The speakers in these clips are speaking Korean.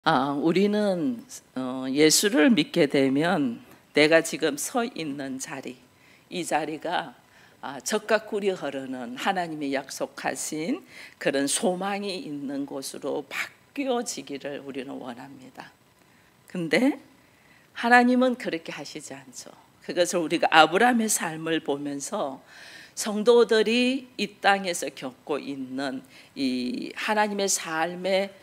우리는 예수를 믿게 되면 내가 지금 서 있는 자리, 이 자리가 젖과 꿀이 흐르는 하나님이 약속하신 그런 소망이 있는 곳으로 바뀌어지기를 우리는 원합니다. 근데 하나님은 그렇게 하시지 않죠. 그것을 우리가 아브라함의 삶을 보면서 성도들이 이 땅에서 겪고 있는 이 하나님의 삶의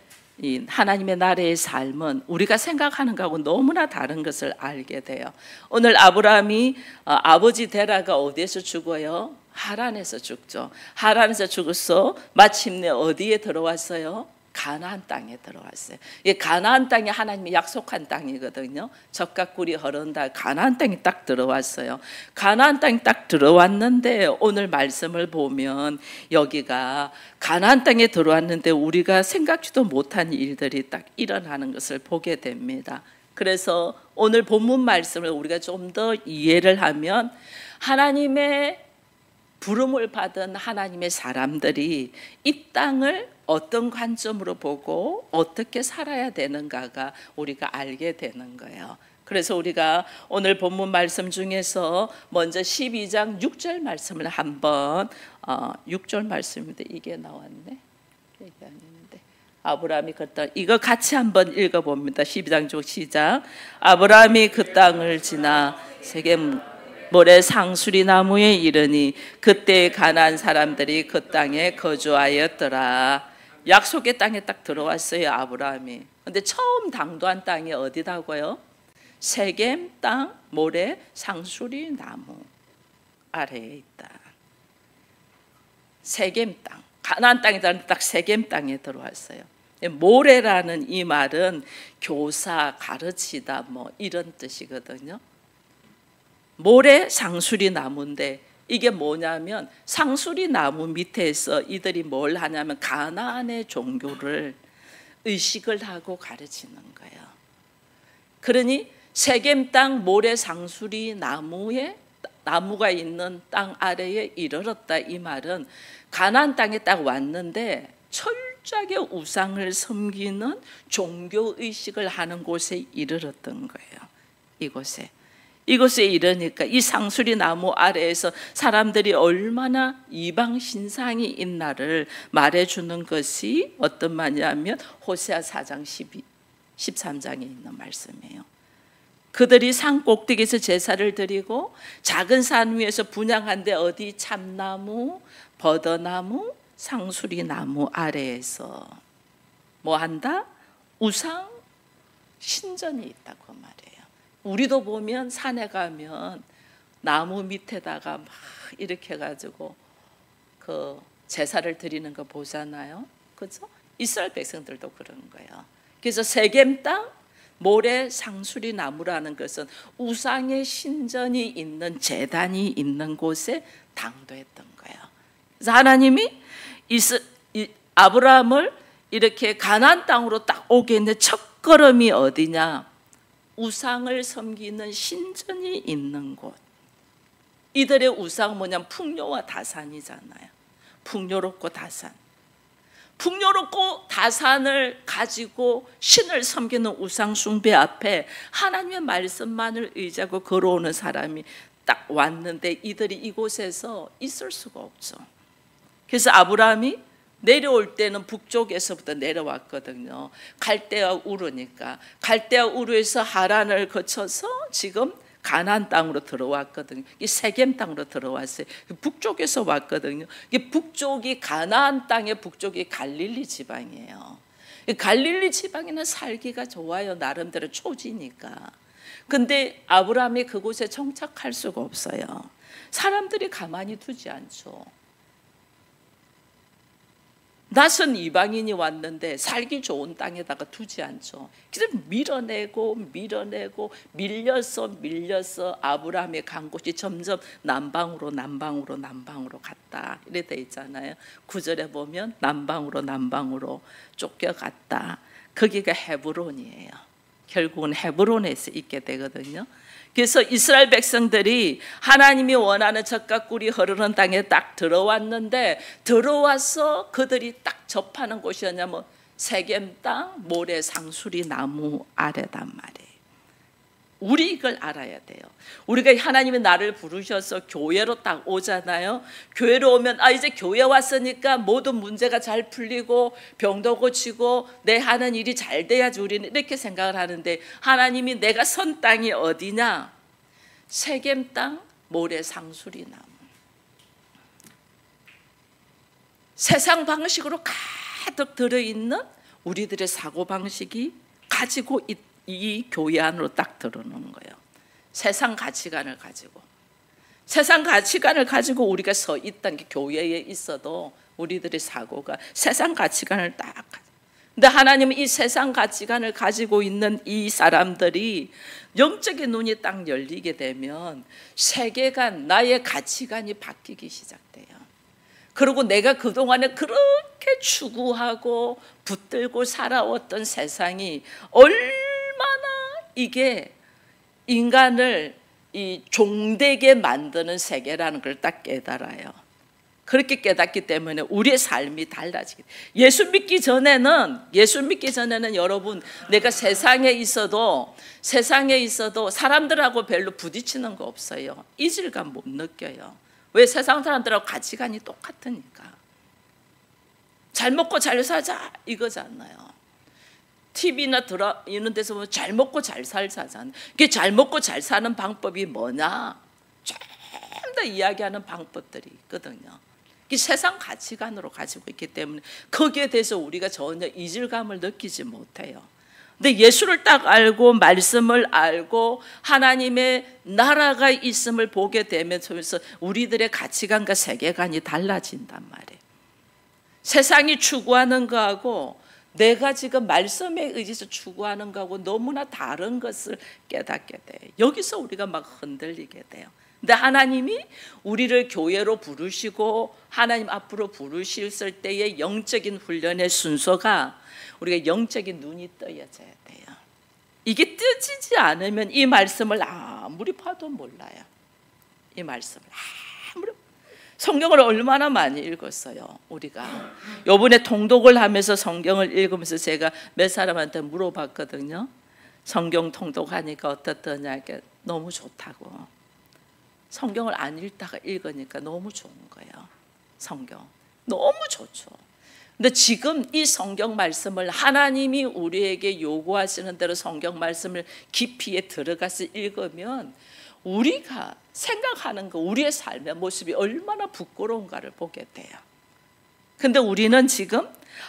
이 하나님의 나라의 삶은 우리가 생각하는 것하고 너무나 다른 것을 알게 돼요. 오늘 아브라함이 아버지 데라가 어디에서 죽어요? 하란에서 죽죠. 하란에서 죽어서 마침내 어디에 들어왔어요? 가나안 땅에 들어왔어요. 이 가나안 땅이 하나님이 약속한 땅이거든요. 젖과 꿀이 흐른다. 가나안 땅에 딱 들어왔어요. 가나안 땅에 딱 들어왔는데 오늘 말씀을 보면 여기가 가나안 땅에 들어왔는데 우리가 생각지도 못한 일들이 딱 일어나는 것을 보게 됩니다. 그래서 오늘 본문 말씀을 우리가 좀 더 이해를 하면 하나님의 부름을 받은 하나님의 사람들이 이 땅을 어떤 관점으로 보고 어떻게 살아야 되는가가 우리가 알게 되는 거예요. 그래서 우리가 오늘 본문 말씀 중에서 먼저 12장 6절 말씀을 한번 6절 말씀인데 이게 나왔네. 이게 아닌데 아브라함이 그 땅 이거 같이 한번 읽어봅니다. 12장 6 시작. 아브라함이 그 땅을 지나 세겜 모래 상수리 나무에 이르니 그때 가나안 사람들이 그 땅에 거주하였더라. 약속의 땅에 딱 들어왔어요, 아브라함이. 근데 처음 당도한 땅이 어디다고요? 세겜 땅 모래 상수리 나무 아래에 있다. 세겜 땅, 가나안 땅에 딱 세겜 땅에 들어왔어요. 모래라는 이 말은 교사, 가르치다 뭐 이런 뜻이거든요. 모래 상수리 나무인데 이게 뭐냐면 상수리 나무 밑에서 이들이 뭘 하냐면 가나안의 종교를 의식을 하고 가르치는 거예요. 그러니 세겜 땅 모래 상수리 나무가 있는 땅 아래에 이르렀다. 이 말은 가나안 땅에 딱 왔는데 철저하게 우상을 섬기는 종교 의식을 하는 곳에 이르렀던 거예요. 이곳에 이르니까 이 상수리 나무 아래에서 사람들이 얼마나 이방 신상이 있나를 말해주는 것이 어떤 말이냐면 호세아 4장 13장에 있는 말씀이에요. 그들이 산 꼭대기에서 제사를 드리고 작은 산 위에서 분향한데 어디 참나무, 버더나무, 상수리 나무 아래에서 뭐 한다? 우상 신전이 있다고 말해요. 우리도 보면 산에 가면 나무 밑에다가 막 이렇게 해가지고 그 제사를 드리는 거 보잖아요. 그죠? 이스라엘 백성들도 그런 거예요. 그래서 세겜 땅 모래 상수리 나무라는 것은 우상의 신전이 있는 제단이 있는 곳에 당도했던 거예요. 그래서 하나님이 아브라함을 이렇게 가나안 땅으로 딱 오게 했는데 첫 걸음이 어디냐? 우상을 섬기는 신전이 있는 곳. 이들의 우상 뭐냐면 풍요와 다산이잖아요. 풍요롭고 다산. 풍요롭고 다산을 가지고 신을 섬기는 우상 숭배 앞에 하나님의 말씀만을 의지하고 걸어오는 사람이 딱 왔는데 이들이 이곳에서 있을 수가 없죠. 그래서 아브라함이 내려올 때는 북쪽에서부터 내려왔거든요. 갈대아 우르니까. 갈대아 우르에서 하란을 거쳐서 지금 가나안 땅으로 들어왔거든요. 이 세겜 땅으로 들어왔어요. 북쪽에서 왔거든요. 이 북쪽이 가나안 땅의 북쪽이 갈릴리 지방이에요. 갈릴리 지방에는 살기가 좋아요. 나름대로 초지니까. 근데 아브라함이 그곳에 정착할 수가 없어요. 사람들이 가만히 두지 않죠. 낯선 이방인이 왔는데 살기 좋은 땅에다가 두지 않죠. 그래서 밀어내고 밀려서 아브라함의 간 곳이 점점 남방으로 갔다. 이래 돼 있잖아요. 9절에 보면 남방으로 쫓겨갔다. 거기가 헤브론이에요. 결국은 헤브론에서 있게 되거든요. 그래서 이스라엘 백성들이 하나님이 원하는 젖과 꿀이 흐르는 땅에 딱 들어왔는데 들어와서 그들이 딱 접하는 곳이었냐면 세겜 땅 모래 상수리 나무 아래단 말이에요. 우리 이걸 알아야 돼요. 우리가 하나님이 나를 부르셔서 교회로 딱 오잖아요. 교회로 오면 이제 교회 왔으니까 모든 문제가 잘 풀리고 병도 고치고 내 하는 일이 잘 돼야지 우리는 이렇게 생각을 하는데, 하나님이 내가 선 땅이 어디냐? 세겜 땅 모래 상수리 나무. 세상 방식으로 가득 들어있는 우리들의 사고방식이 가지고 이 교회 안으로 딱 들어오는 거예요. 세상 가치관을 가지고. 세상 가치관을 가지고 우리가 서 있다는 게, 교회에 있어도 우리들의 사고가 세상 가치관을 딱 가지고. 근데 하나님은 이 세상 가치관을 가지고 있는 이 사람들이 영적인 눈이 딱 열리게 되면 세계관, 나의 가치관이 바뀌기 시작돼요. 그리고 내가 그동안에 그렇게 추구하고 붙들고 살아왔던 세상이 얼마나 이게 인간을 이 종되게 만드는 세계라는 걸 딱 깨달아요. 그렇게 깨닫기 때문에 우리의 삶이 달라지게. 예수 믿기 전에는 여러분, 내가 세상에 있어도 사람들하고 별로 부딪히는 거 없어요. 이질감 못 느껴요. 왜? 세상 사람들하고 가치관이 똑같으니까. 잘 먹고 잘 사자 이거잖아요. TV나 이런 데서 보면 잘 먹고 잘 살자잖아요. 이게 잘 먹고 잘 사는 방법이 뭐냐? 좀 더 이야기하는 방법들이 있거든요. 이 세상 가치관으로 가지고 있기 때문에 거기에 대해서 우리가 전혀 이질감을 느끼지 못해요. 근데 예수를 딱 알고 말씀을 알고 하나님의 나라가 있음을 보게 되면서 우리들의 가치관과 세계관이 달라진단 말이에요. 세상이 추구하는 거하고 내가 지금 말씀에 의지해서 추구하는 거하고 너무나 다른 것을 깨닫게 돼요. 여기서 우리가 막 흔들리게 돼요. 근데 하나님이 우리를 교회로 부르시고 하나님 앞으로 부르실 때의 영적인 훈련의 순서가 우리가 영적인 눈이 떠져야 돼요. 이게 뜨지지 않으면 이 말씀을 아무리 봐도 몰라요. 이 말씀을 아무리. 성경을 얼마나 많이 읽었어요. 우리가 이번에 통독을 하면서 성경을 읽으면서 제가 몇 사람한테 물어봤거든요. 성경 통독하니까 어떻더냐. 너무 좋다고. 성경을 안 읽다가 읽으니까 너무 좋은 거예요. 성경 너무 좋죠. 근데 지금 이 성경 말씀을 하나님이 우리에게 요구하시는 대로 성경 말씀을 깊이에 들어가서 읽으면 우리가 생각하는 거, 우리의 삶의 모습이 얼마나 부끄러운가를 보게 돼요. 근데 우리는 지금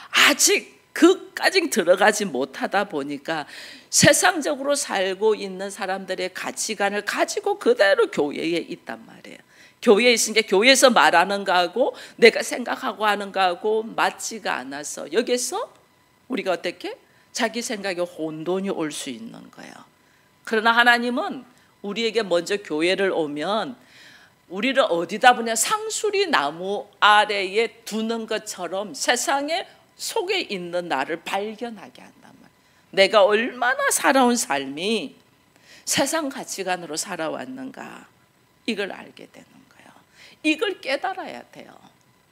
아직 그까지 들어가지 못하다 보니까 세상적으로 살고 있는 사람들의 가치관을 가지고 그대로 교회에 있단 말이에요. 교회에 있으니까 교회에서 말하는 거하고 내가 생각하고 하는 거하고 맞지가 않아서 여기서 우리가 어떻게? 자기 생각에 혼돈이 올 수 있는 거예요. 그러나 하나님은 우리에게 먼저 교회를 오면 우리를 어디다 보냐? 상수리 나무 아래에 두는 것처럼 세상에 속에 있는 나를 발견하게 한단 말이에요. 내가 얼마나 살아온 삶이 세상 가치관으로 살아왔는가, 이걸 알게 되는 거예요. 이걸 깨달아야 돼요.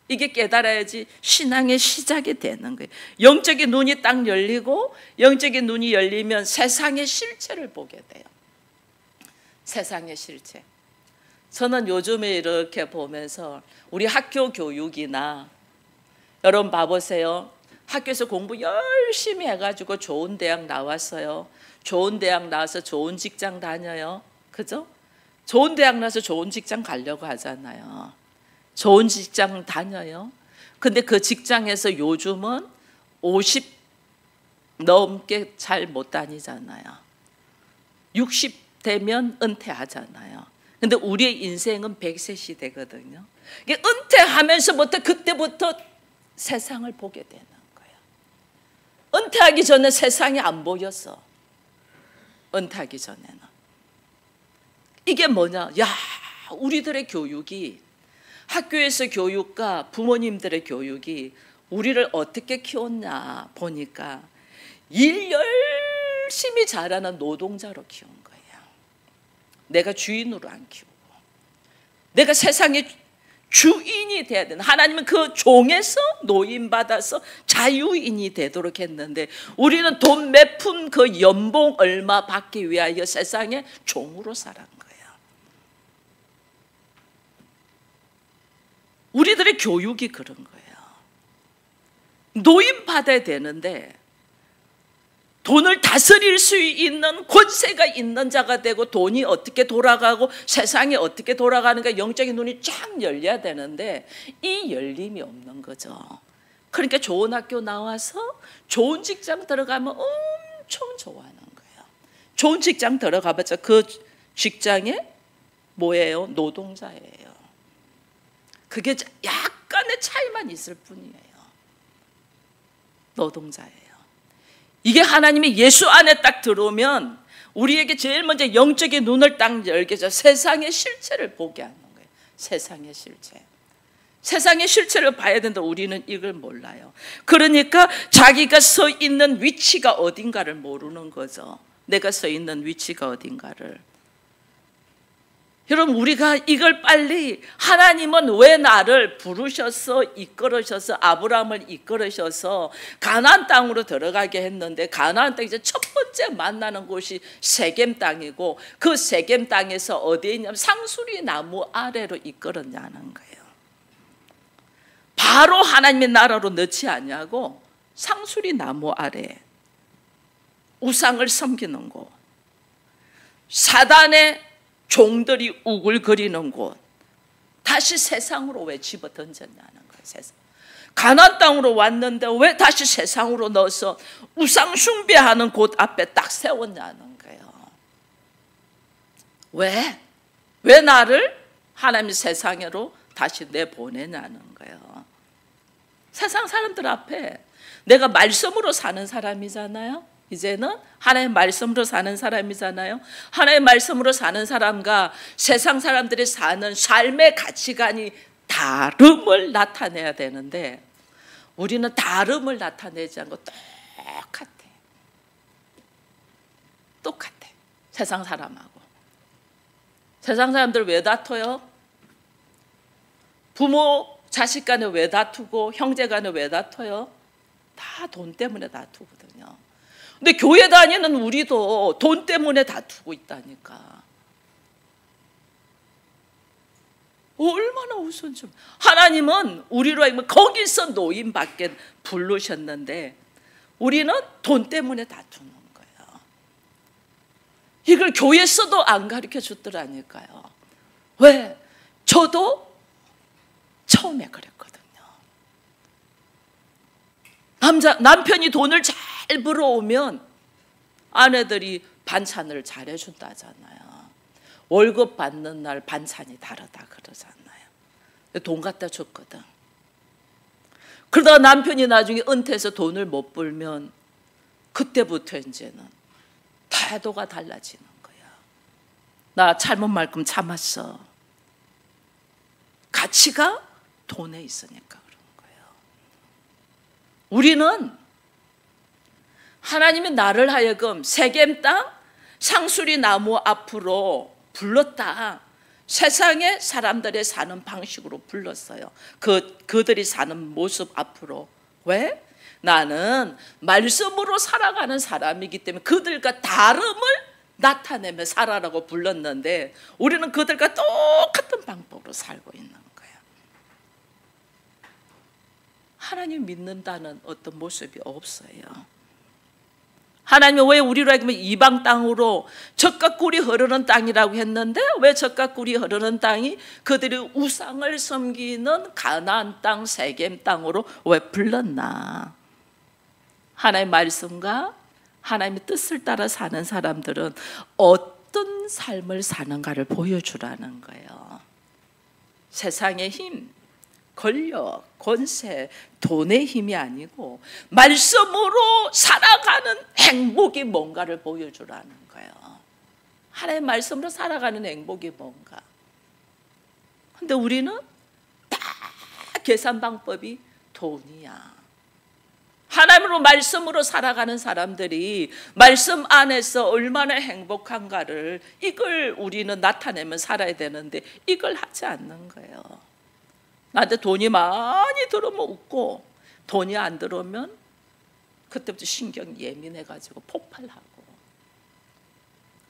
이게 깨달아야지 신앙의 시작이 되는 거예요. 영적인 눈이 딱 열리고, 영적인 눈이 열리면 세상의 실체를 보게 돼요. 세상의 실체. 저는 요즘에 이렇게 보면서 우리 학교 교육이나, 여러분 봐보세요. 학교에서 공부 열심히 해가지고 좋은 대학 나왔어요. 좋은 대학 나와서 좋은 직장 다녀요. 그죠? 좋은 대학 나와서 좋은 직장 가려고 하잖아요. 좋은 직장 다녀요. 근데 그 직장에서 요즘은 50 넘게 잘 못 다니잖아요. 60 되면 은퇴하잖아요. 근데 우리의 인생은 100세 시대거든요. 이게 은퇴하면서부터 그때부터 세상을 보게 되는 거예요. 은퇴하기 전에 세상이 안 보였어. 은퇴하기 전에는. 이게 뭐냐? 야, 우리들의 교육이, 학교에서 교육과 부모님들의 교육이 우리를 어떻게 키웠냐 보니까 일 열심히 잘하는 노동자로 키운 거예요. 내가 주인으로 안 키우고, 내가 세상에 주인이 돼야 되는, 하나님은 그 종에서 노임받아서 자유인이 되도록 했는데 우리는 돈 몇 푼 그 연봉 얼마 받기 위하여 세상에 종으로 살아간 거예요. 우리들의 교육이 그런 거예요. 노임받아야 되는데 돈을 다스릴 수 있는 권세가 있는 자가 되고 돈이 어떻게 돌아가고 세상이 어떻게 돌아가는가 영적인 눈이 쫙 열려야 되는데 이 열림이 없는 거죠. 그러니까 좋은 학교 나와서 좋은 직장 들어가면 엄청 좋아하는 거예요. 좋은 직장 들어가봤자 그 직장에 뭐예요? 노동자예요. 그게 약간의 차이만 있을 뿐이에요. 노동자예요. 이게 하나님이 예수 안에 딱 들어오면 우리에게 제일 먼저 영적인 눈을 딱 열게 해서 세상의 실체를 보게 하는 거예요. 세상의 실체. 세상의 실체를 봐야 된다. 우리는 이걸 몰라요. 그러니까 자기가 서 있는 위치가 어딘가를 모르는 거죠. 내가 서 있는 위치가 어딘가를. 여러분, 우리가 이걸 빨리, 하나님은 왜 나를 부르셔서 이끌으셔서 아브라함을 이끌으셔서 가나안 땅으로 들어가게 했는데 가나안 땅 이제 첫 번째 만나는 곳이 세겜 땅이고 그 세겜 땅에서 어디에 있냐면 상수리 나무 아래로 이끌었냐는 거예요. 바로 하나님의 나라로 넣지 않냐고 상수리 나무 아래 우상을 섬기는 곳, 사단의 종들이 우글거리는 곳, 다시 세상으로 왜 집어 던졌냐는 거예요. 세상. 가나안 땅으로 왔는데 왜 다시 세상으로 넣어서 우상 숭배하는 곳 앞에 딱 세웠냐는 거예요. 왜? 왜 나를 하나님의 세상으로 다시 내보내냐는 거예요. 세상 사람들 앞에 내가 말씀으로 사는 사람이잖아요. 이제는 하나님의 말씀으로 사는 사람이잖아요. 하나님의 말씀으로 사는 사람과 세상 사람들이 사는 삶의 가치관이 다름을 나타내야 되는데 우리는 다름을 나타내지 않고 똑같아. 세상 사람하고. 세상 사람들 왜 다퉈요? 부모 자식 간에 왜 다투고 형제 간에 왜 다퉈요? 다 돈 때문에 다투거든요. 근데 교회 다니는 우리도 돈 때문에 다투고 있다니까. 얼마나 우선좀. 하나님은 우리로 하여금 거기서 노임받게 부르셨는데 우리는 돈 때문에 다투는 거예요. 이걸 교회에서도 안 가르쳐 주더라니까요. 왜? 저도 처음에 그랬거든요. 남편이 돈을 잘 벌어오면 아내들이 반찬을 잘해준다잖아요. 월급 받는 날 반찬이 다르다 그러잖아요. 돈 갖다 줬거든. 그러다가 남편이 나중에 은퇴해서 돈을 못 벌면 그때부터 이제는 태도가 달라지는 거야. 나 잘못 말끔 참았어. 가치가 돈에 있으니까 그런 거예요. 우리는 하나님이 나를 하여금 세겜 땅 상수리 나무 앞으로 불렀다. 세상의 사람들의 사는 방식으로 불렀어요. 그들이 사는 모습 앞으로. 왜? 나는 말씀으로 살아가는 사람이기 때문에 그들과 다름을 나타내며 살아라고 불렀는데 우리는 그들과 똑같은 방법으로 살고 있는 거예요. 하나님 믿는다는 어떤 모습이 없어요. 하나님은 왜 우리로 하여금 이방 땅으로 젖과 꿀이 흐르는 땅이라고 했는데 왜 젖과 꿀이 흐르는 땅이 그들이 우상을 섬기는 가나안 땅 세겜 땅으로 왜 불렀나? 하나님의 말씀과 하나님의 뜻을 따라 사는 사람들은 어떤 삶을 사는가를 보여주라는 거예요. 세상의 힘, 권력, 권세, 돈의 힘이 아니고 말씀으로 살아가는 행복이 뭔가를 보여주라는 거예요. 하나님의 말씀으로 살아가는 행복이 뭔가. 근데 우리는 다 계산 방법이 돈이야. 하나님으로 말씀으로 살아가는 사람들이 말씀 안에서 얼마나 행복한가를 이걸 우리는 나타내면 살아야 되는데 이걸 하지 않는 거예요. 나한테 돈이 많이 들어오면 웃고, 돈이 안 들어오면 그때부터 신경 예민해가지고 폭발하고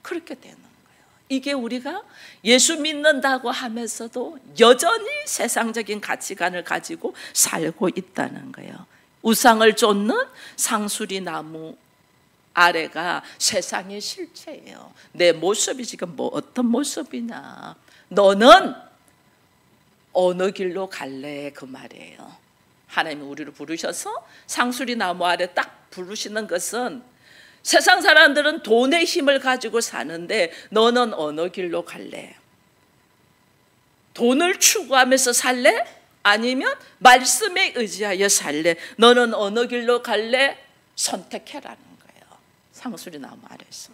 그렇게 되는 거예요. 이게 우리가 예수 믿는다고 하면서도 여전히 세상적인 가치관을 가지고 살고 있다는 거예요. 우상을 쫓는 상수리 나무 아래가 세상의 실체예요. 내 모습이 지금 뭐 어떤 모습이냐, 너는 어느 길로 갈래, 그 말이에요. 하나님이 우리를 부르셔서 상수리 나무 아래 딱 부르시는 것은, 세상 사람들은 돈의 힘을 가지고 사는데 너는 어느 길로 갈래? 돈을 추구하면서 살래? 아니면 말씀에 의지하여 살래? 너는 어느 길로 갈래? 선택해라는 거예요. 상수리 나무 아래서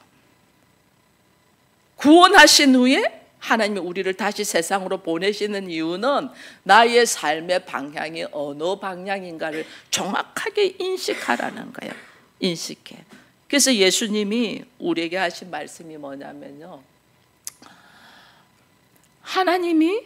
구원하신 후에 하나님이 우리를 다시 세상으로 보내시는 이유는 나의 삶의 방향이 어느 방향인가를 정확하게 인식하라는 거예요. 인식해. 그래서 예수님이 우리에게 하신 말씀이 뭐냐면요, 하나님이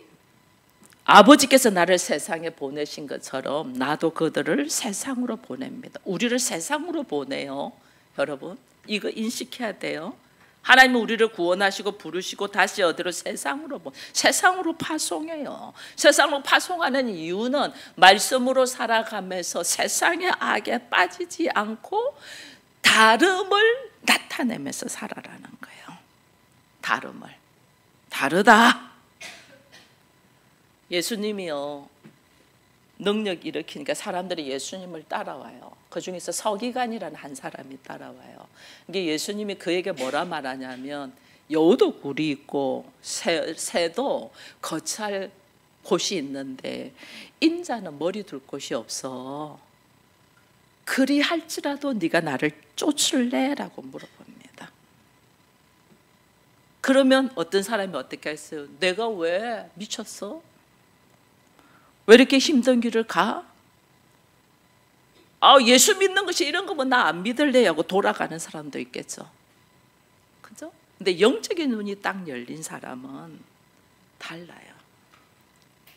아버지께서 나를 세상에 보내신 것처럼 나도 그들을 세상으로 보냅니다. 우리를 세상으로 보내요. 여러분, 이거 인식해야 돼요. 하나님은 우리를 구원하시고 부르시고 다시 어디로? 세상으로 파송해요. 세상으로 파송하는 이유는 말씀으로 살아가면서 세상의 악에 빠지지 않고 다름을 나타내면서 살아라는 거예요. 다름을. 다르다. 예수님이요, 능력 일으키니까 사람들이 예수님을 따라와요. 그 중에서 서기관이라는 한 사람이 따라와요. 이게 예수님이 그에게 뭐라 말하냐면, 여우도 굴이 있고 새도 거처할 곳이 있는데 인자는 머리 둘 곳이 없어. 그리할지라도 네가 나를 쫓을래? 라고 물어봅니다. 그러면 어떤 사람이 어떻게 했어요? 내가 왜 미쳤어? 왜 이렇게 힘든 길을 가? 예수 믿는 것이 이런 거면 나 안 믿을래 하고 돌아가는 사람도 있겠죠. 그죠? 근데 영적인 눈이 딱 열린 사람은 달라요.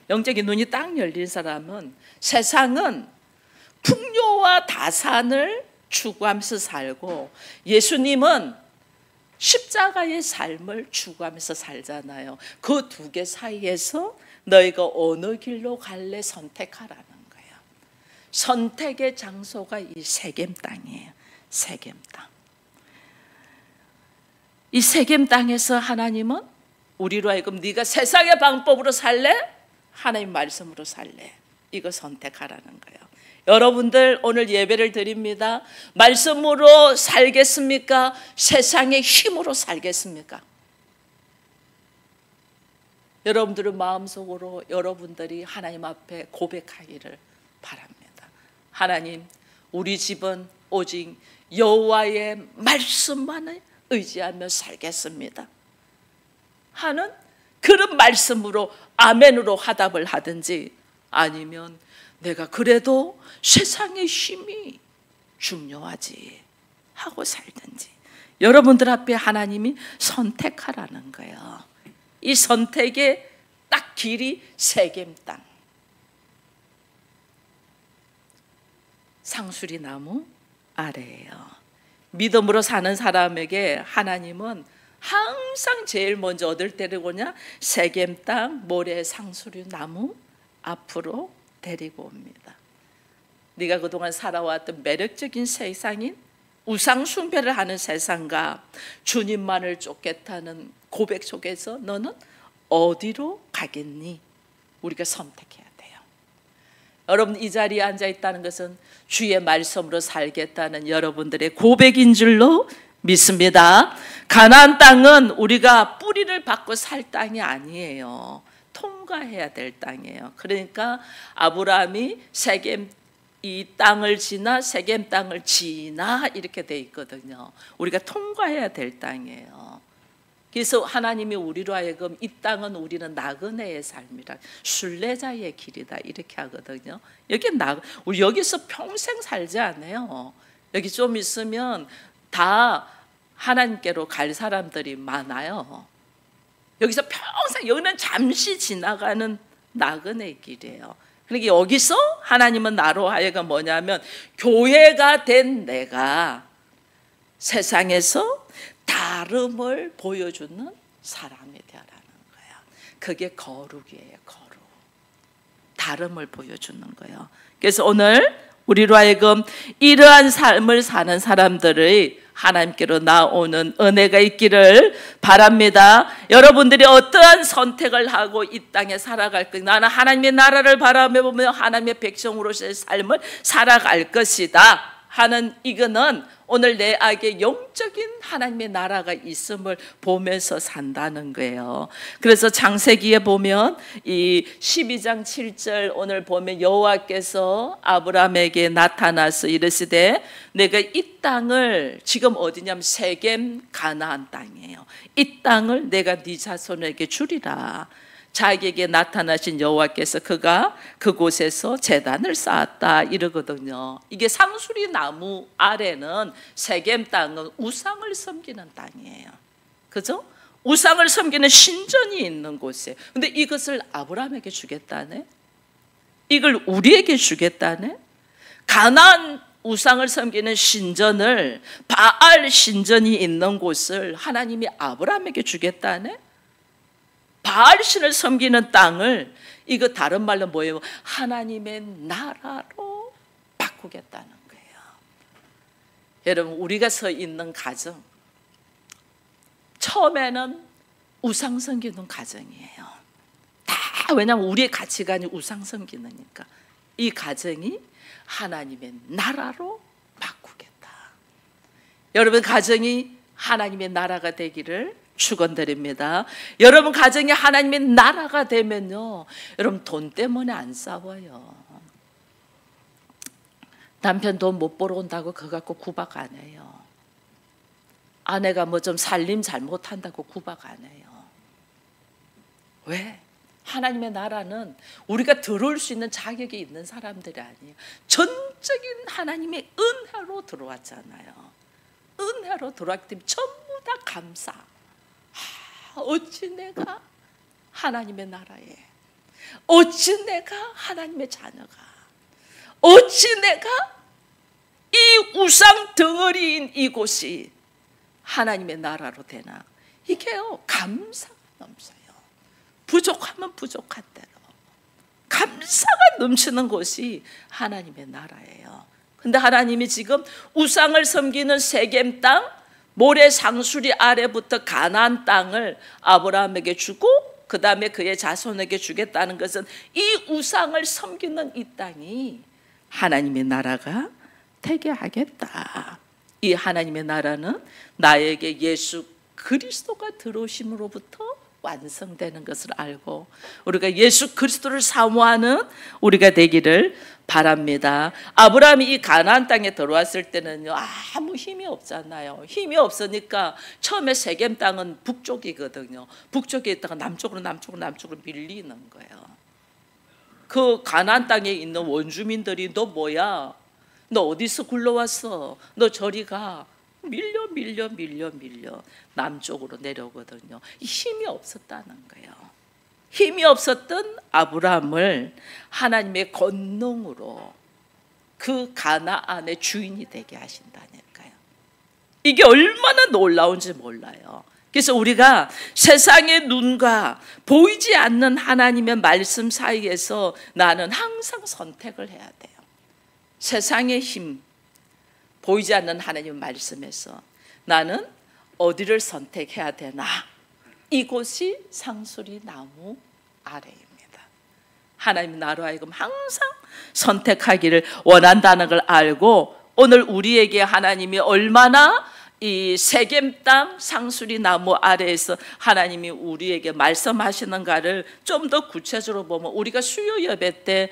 영적인 눈이 딱 열린 사람은 세상은 풍요와 다산을 추구하면서 살고, 예수님은 십자가의 삶을 추구하면서 살잖아요. 그 두 개 사이에서 너희가 어느 길로 갈래 선택하라는 거예요. 선택의 장소가 이 세겜 땅이에요. 세겜 땅. 이 세겜 땅에서 하나님은 우리로 하여금 네가 세상의 방법으로 살래? 하나님 말씀으로 살래? 이거 선택하라는 거예요. 여러분들 오늘 예배를 드립니다. 말씀으로 살겠습니까? 세상의 힘으로 살겠습니까? 여러분들의 마음속으로 여러분들이 하나님 앞에 고백하기를 바랍니다. 하나님, 우리 집은 오직 여호와의 말씀만을 의지하며 살겠습니다 하는 그런 말씀으로 아멘으로 화답을 하든지, 아니면 내가 그래도 세상의 힘이 중요하지 하고 살든지, 여러분들 앞에 하나님이 선택하라는 거예요. 이 선택의 딱 길이 세겜 땅, 상수리 나무 아래예요. 믿음으로 사는 사람에게 하나님은 항상 제일 먼저 어딜 데리고냐? 세겜 땅, 모래, 상수리 나무 앞으로 데리고 옵니다. 네가 그동안 살아왔던 매력적인 세상인 우상 숭배를 하는 세상과 주님만을 쫓겠다는 고백 속에서 너는 어디로 가겠니? 우리가 선택해야 돼요. 여러분, 이 자리에 앉아 있다는 것은 주의 말씀으로 살겠다는 여러분들의 고백인 줄로 믿습니다. 가나안 땅은 우리가 뿌리를 박고 살 땅이 아니에요. 통과해야 될 땅이에요. 그러니까 아브라함이 세겜 이 땅을 지나 세겜 땅을 지나 이렇게 돼 있거든요. 우리가 통과해야 될 땅이에요. 그래서 하나님이 우리로 하여금 이 땅은 우리는 나그네의 삶이라, 순례자의 길이다 이렇게 하거든요. 우리 여기서 평생 살지 않아요. 여기 좀 있으면 다 하나님께로 갈 사람들이 많아요. 여기서 평생, 여기는 잠시 지나가는 나그네 길이에요. 그러니까 여기서 하나님은 나로 하여금 뭐냐면 교회가 된 내가 세상에서 다름을 보여주는 사람이 되라는 거예요. 그게 거룩이에요. 거룩. 다름을 보여주는 거예요. 그래서 오늘 우리로 하여금 이러한 삶을 사는 사람들의 하나님께로 나오는 은혜가 있기를 바랍니다. 여러분들이 어떠한 선택을 하고 이 땅에 살아갈 것, 나는 하나님의 나라를 바라보며 하나님의 백성으로서의 삶을 살아갈 것이다 하는 이거는 오늘 내 안에 영적인 하나님의 나라가 있음을 보면서 산다는 거예요. 그래서 창세기에 보면 이 12장 7절 오늘 보면 여호와께서 아브라함에게 나타나서 이르시되 내가 이 땅을 지금 어디냐면 세겜 가나안 땅이에요. 이 땅을 내가 네 자손에게 주리라. 자기에게 나타나신 여호와께서 그가 그곳에서 제단을 쌓았다 이러거든요. 이게 상수리 나무 아래는 세겜 땅은 우상을 섬기는 땅이에요. 그죠? 우상을 섬기는 신전이 있는 곳이에요. 근데 이것을 아브라함에게 주겠다네? 이걸 우리에게 주겠다네? 가나안 우상을 섬기는 신전을, 바알 신전이 있는 곳을 하나님이 아브라함에게 주겠다네? 바알 신을 섬기는 땅을, 이거 다른 말로 뭐예요? 하나님의 나라로 바꾸겠다는 거예요. 여러분, 우리가 서 있는 가정, 처음에는 우상 섬기는 가정이에요. 다 왜냐하면 우리의 가치관이 우상 섬기니까. 이 가정이 하나님의 나라로 바꾸겠다. 여러분 가정이 하나님의 나라가 되기를 축원드립니다. 여러분 가정이 하나님의 나라가 되면요, 여러분 돈 때문에 안 싸워요. 남편 돈 못 벌어 온다고 그거 갖고 구박 안 해요. 아내가 뭐 좀 살림 잘못한다고 구박 안 해요. 왜? 하나님의 나라는 우리가 들어올 수 있는 자격이 있는 사람들이 아니에요. 전적인 하나님의 은혜로 들어왔잖아요. 은혜로 들어왔기 때문에 전부 다 감사. 어찌 내가 하나님의 나라에, 어찌 내가 하나님의 자녀가, 어찌 내가 이 우상 덩어리인 이곳이 하나님의 나라로 되나. 이게요, 감사가 넘쳐요. 부족하면 부족한 대로 감사가 넘치는 곳이 하나님의 나라예요. 근데 하나님이 지금 우상을 섬기는 세겜 땅, 모래 상수리 아래부터 가나안 땅을 아브라함에게 주고 그 다음에 그의 자손에게 주겠다는 것은 이 우상을 섬기는 이 땅이 하나님의 나라가 되게 하겠다. 이 하나님의 나라는 나에게 예수 그리스도가 들어오심으로부터 완성되는 것을 알고 우리가 예수 그리스도를 사모하는 우리가 되기를 바랍니다. 아브라함이 이 가나안 땅에 들어왔을 때는요, 아무 힘이 없잖아요. 힘이 없으니까 처음에 세겜 땅은 북쪽이거든요. 북쪽에 있다가 남쪽으로 밀리는 거예요. 그 가나안 땅에 있는 원주민들이 너 뭐야? 너 어디서 굴러왔어? 너 저리 가. 밀려 남쪽으로 내려오거든요. 힘이 없었다는 거예요. 힘이 없었던 아브라함을 하나님의 권능으로 그 가나안의 주인이 되게 하신다니까요. 이게 얼마나 놀라운지 몰라요. 그래서 우리가 세상의 눈과 보이지 않는 하나님의 말씀 사이에서 나는 항상 선택을 해야 돼요. 세상의 힘, 보이지 않는 하나님의 말씀에서 나는 어디를 선택해야 되나? 이곳이 상수리 나무 아래입니다. 하나님 나로 하여금 항상 선택하기를 원한다는 걸 알고 오늘 우리에게 하나님이 얼마나 이 세겜 땅 상수리 나무 아래에서 하나님이 우리에게 말씀하시는가를 좀 더 구체적으로 보면 우리가 수요 예배 때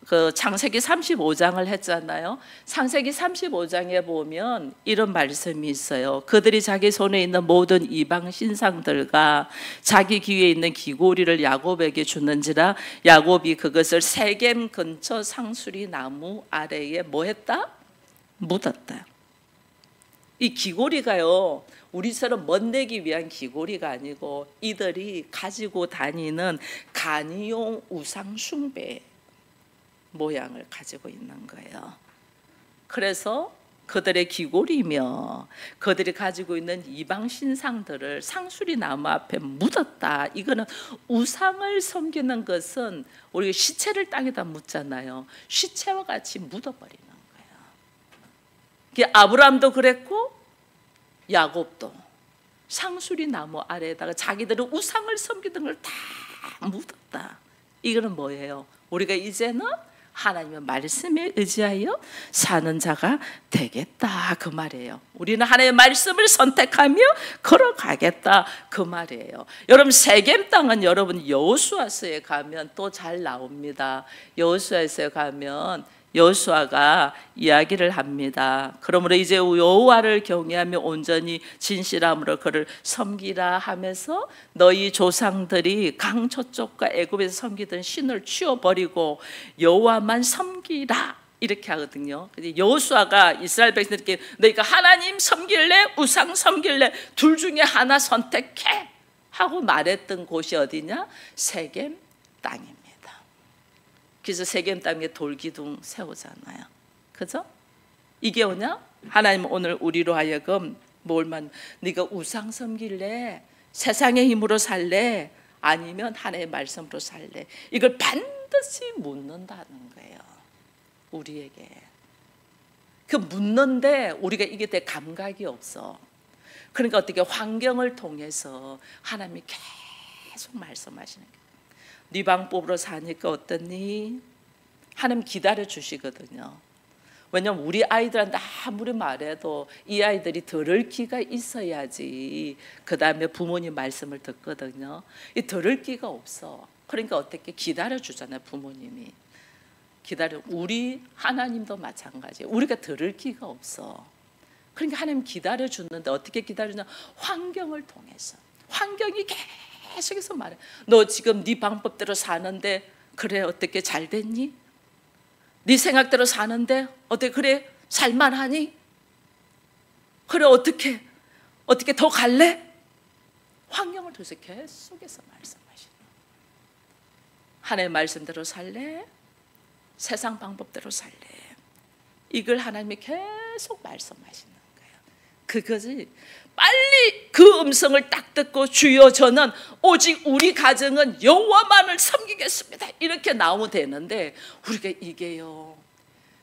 그 창세기 35장을 했잖아요. 창세기 35장에 보면 이런 말씀이 있어요. 그들이 자기 손에 있는 모든 이방 신상들과 자기 귀에 있는 귀고리를 야곱에게 주는지라 야곱이 그것을 세겜 근처 상수리 나무 아래에 뭐 했다? 묻었다. 이 귀고리가요, 우리처럼 멋내기 위한 귀고리가 아니고 이들이 가지고 다니는 간이용 우상 숭배 모양을 가지고 있는 거예요. 그래서 그들의 귀고리며 그들이 가지고 있는 이방 신상들을 상수리 나무 앞에 묻었다. 이거는 우상을 섬기는 것은 우리가 시체를 땅에다 묻잖아요. 시체와 같이 묻어버리는 거예요. 아브라함도 그랬고 야곱도 상수리 나무 아래에다가 자기들은 우상을 섬기던 걸 다 묻었다. 이거는 뭐예요? 우리가 이제는 하나님의 말씀에 의지하여 사는 자가 되겠다, 그 말이에요. 우리는 하나님의 말씀을 선택하며 걸어가겠다, 그 말이에요. 여러분, 세겜 땅은 여러분 여호수아서에 가면 또 잘 나옵니다. 여호수아서에 가면 여호수아가 이야기를 합니다. 그러므로 이제 여호와를 경외하며 온전히 진실함으로 그를 섬기라 하면서 너희 조상들이 강 저쪽과 애굽에서 섬기던 신을 치워버리고 여호와만 섬기라, 이렇게 하거든요. 여호수아가 이스라엘 백성들에게 너희가 하나님 섬길래 우상 섬길래 둘 중에 하나 선택해 하고 말했던 곳이 어디냐? 세겜 땅입니다. 그래서 세겜 땅에 돌기둥 세우잖아요. 그죠? 이게 뭐냐? 하나님 오늘 우리로 하여금 뭘만, 네가 우상 섬길래, 세상의 힘으로 살래, 아니면 하나님의 말씀으로 살래, 이걸 반드시 묻는다는 거예요. 우리에게. 그 묻는데 우리가 이게 될 감각이 없어. 그러니까 어떻게 환경을 통해서 하나님이 계속 말씀하시는 거예요. 네 방법으로 사니까 어떠니? 하나님 기다려 주시거든요. 왜냐하면 우리 아이들한테 아무리 말해도 이 아이들이 들을 기가 있어야지 그 다음에 부모님 말씀을 듣거든요. 이 들을 기가 없어. 그러니까 어떻게 기다려 주잖아요. 부모님이 기다려. 우리 하나님도 마찬가지예요. 우리가 들을 기가 없어. 그러니까 하나님 기다려 주는데 어떻게 기다리냐? 환경을 통해서. 환경이 계속해서 말해. 너 지금 네 방법대로 사는데 그래 어떻게 잘 됐니? 네 생각대로 사는데 어떻게 그래 살만하니? 그래 어떻게 더 갈래? 환경을 통해서 계속해서 말씀하시는. 하나님의 말씀대로 살래? 세상 방법대로 살래? 이걸 하나님이 계속 말씀하시는 거예요. 그것이 빨리 그 음성을 딱 듣고 주여 저는 오직 우리 가정은 여호와만을 섬기겠습니다, 이렇게 나오면 되는데 우리가 이게요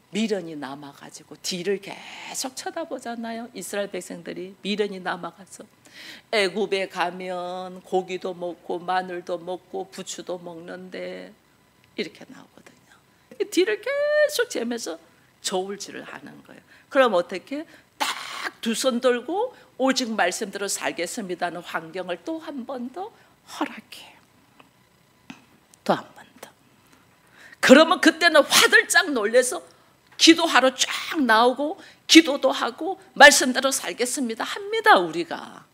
미련이 남아가지고 뒤를 계속 쳐다보잖아요. 이스라엘 백성들이 미련이 남아가서 애굽에 가면 고기도 먹고 마늘도 먹고 부추도 먹는데 이렇게 나오거든요. 뒤를 계속 재면서 저울질을 하는 거예요. 그럼 어떻게 딱 두 손 들고 오직 말씀대로 살겠습니다는 환경을 또 한 번 더 허락해. 또 한 번 더. 그러면 그때는 화들짝 놀래서 기도하러 쫙 나오고 기도도 하고 말씀대로 살겠습니다 합니다, 우리가.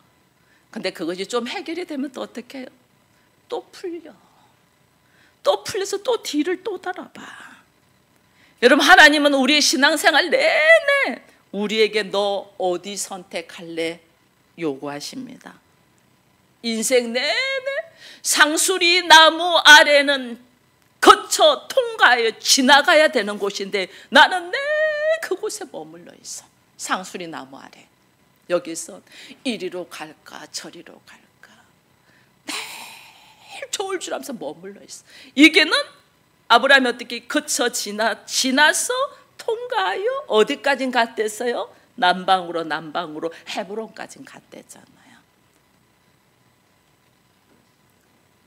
근데 그것이 좀 해결이 되면 또 어떻게 해요? 또 풀려. 또 풀려서 또 뒤를 또 돌아봐. 여러분, 하나님은 우리의 신앙생활 내내 우리에게 너 어디 선택할래? 요구하십니다. 인생 내내 상수리 나무 아래는 거쳐 통과하여 지나가야 되는 곳인데 나는 내 그곳에 머물러 있어. 상수리 나무 아래. 여기서 이리로 갈까 저리로 갈까 매일 저울질하면서 머물러 있어. 이게는 아브라함이 어떻게 거쳐 지나서 통과하여 어디까지 갔댔어요? 남방으로 헤브론까지 갔댔잖아요.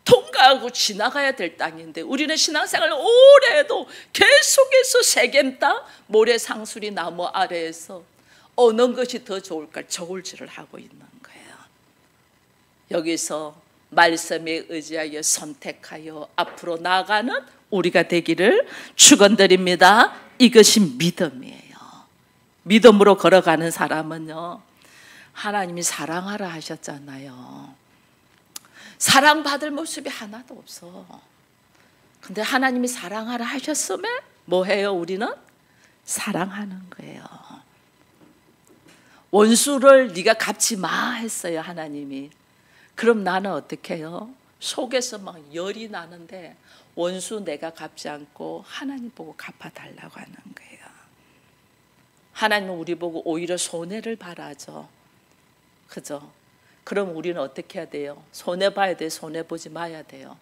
통과하고 지나가야 될 땅인데 우리는 신앙생활을 오래 해도 계속해서 세겜 땅 모래 상수리 나무 아래에서 어느 것이 더 좋을까 저울질을 하고 있는 거예요. 여기서 말씀에 의지하여 선택하여 앞으로 나아가는 우리가 되기를 축원드립니다. 이것이 믿음이에요. 믿음으로 걸어가는 사람은요, 하나님이 사랑하라 하셨잖아요. 사랑받을 모습이 하나도 없어. 근데 하나님이 사랑하라 하셨음에 뭐 해요? 우리는 사랑하는 거예요. 원수를 네가 갚지 마 했어요, 하나님이. 그럼 나는 어떻게 해요? 속에서 막 열이 나는데 원수 내가 갚지 않고 하나님 보고 갚아달라고 하는 거예요. 하나님은 우리 보고 오히려 손해를 바라죠. 그죠? 그럼 우리는 어떻게 해야 돼요? 손해봐야 돼요? 손해보지 마야 돼요?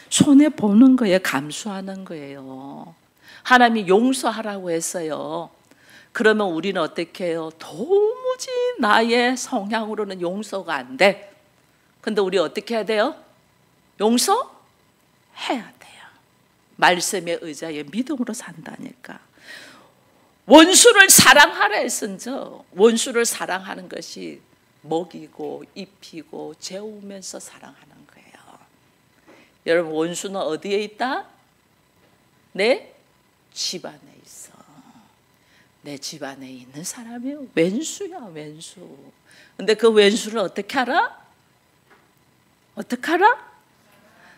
손해보는 거예요? 감수하는 거예요? 하나님이 용서하라고 했어요. 그러면 우리는 어떻게 해요? 도무지 나의 성향으로는 용서가 안 돼. 근데 우리 어떻게 해야 돼요? 용서해야 돼요. 말씀에 의지하여 믿음으로 산다니까. 원수를 사랑하라 했은저 원수를 사랑하는 것이 먹이고 입히고 재우면서 사랑하는 거예요. 여러분, 원수는 어디에 있다? 내 집안에 있어. 내 집안에 있는 사람이 왼수야, 왼수. 근데 그 왼수를 어떻게 알아? 어떻게 알아?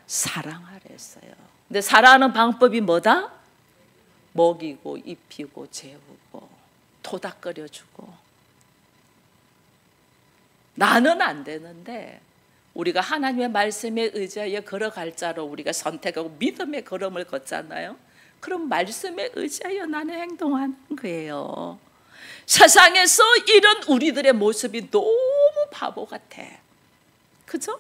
사랑하랬어요. 근데 사랑하는 방법이 뭐다? 먹이고 입히고 재우고 토닥거려주고. 나는 안 되는데 우리가 하나님의 말씀에 의지하여 걸어갈 자로 우리가 선택하고 믿음의 걸음을 걷잖아요. 그럼 말씀에 의지하여 나는 행동하는 거예요. 세상에서 이런 우리들의 모습이 너무 바보 같아. 그죠?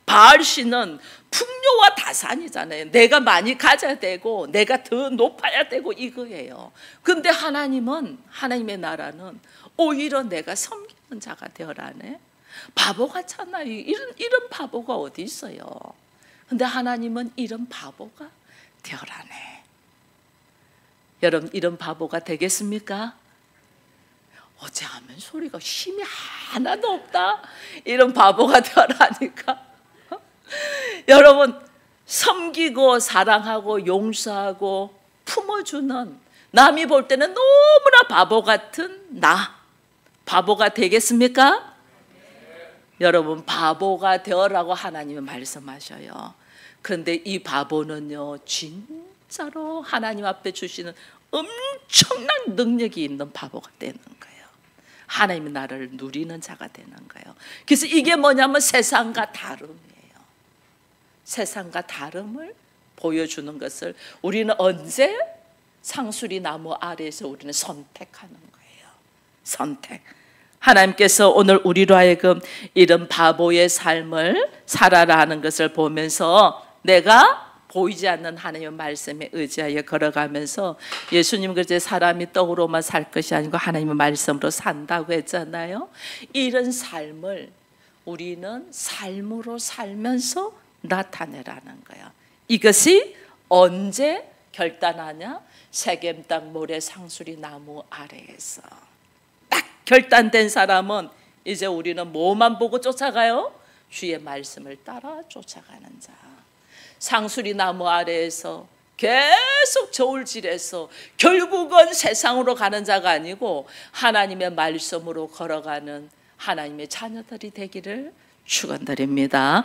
바알신은 풍요와 다산이잖아요. 내가 많이 가져야 되고 내가 더 높아야 되고 이거예요. 근데 하나님은, 하나님의 나라는 오히려 내가 섬기는 자가 되어라네. 바보 같잖아요. 이런 바보가 어디 있어요. 근데 하나님은 이런 바보가 되어라네. 여러분, 이런 바보가 되겠습니까? 어제 하면 소리가 힘이 하나도 없다. 이런 바보가 되어라니까. 여러분, 섬기고 사랑하고 용서하고 품어주는, 남이 볼 때는 너무나 바보 같은 나, 바보가 되겠습니까? 여러분, 바보가 되어라고 하나님이 말씀하셔요. 그런데 이 바보는요, 진짜로 하나님 앞에 주시는 엄청난 능력이 있는 바보가 되는 거예요. 하나님의 나라를 누리는 자가 되는 거예요. 그래서 이게 뭐냐면 세상과 다름이에요. 세상과 다름을 보여주는 것을 우리는 언제? 상수리 나무 아래에서 우리는 선택하는 거예요. 선택. 하나님께서 오늘 우리로 하여금 이런 바보의 삶을 살아라 하는 것을 보면서 내가 보이지 않는 하나님의 말씀에 의지하여 걸어가면서, 예수님 그제 사람이 떡으로만 살 것이 아니고 하나님의 말씀으로 산다고 했잖아요. 이런 삶을 우리는 삶으로 살면서 나타내라는 거예요. 이것이 언제 결단하냐? 세겜 땅 모래 상수리 나무 아래에서 딱 결단된 사람은 이제 우리는 뭐만 보고 쫓아가요? 주의 말씀을 따라 쫓아가는 자. 상수리 나무 아래에서 계속 저울질해서 결국은 세상으로 가는 자가 아니고 하나님의 말씀으로 걸어가는 하나님의 자녀들이 되기를 축원드립니다.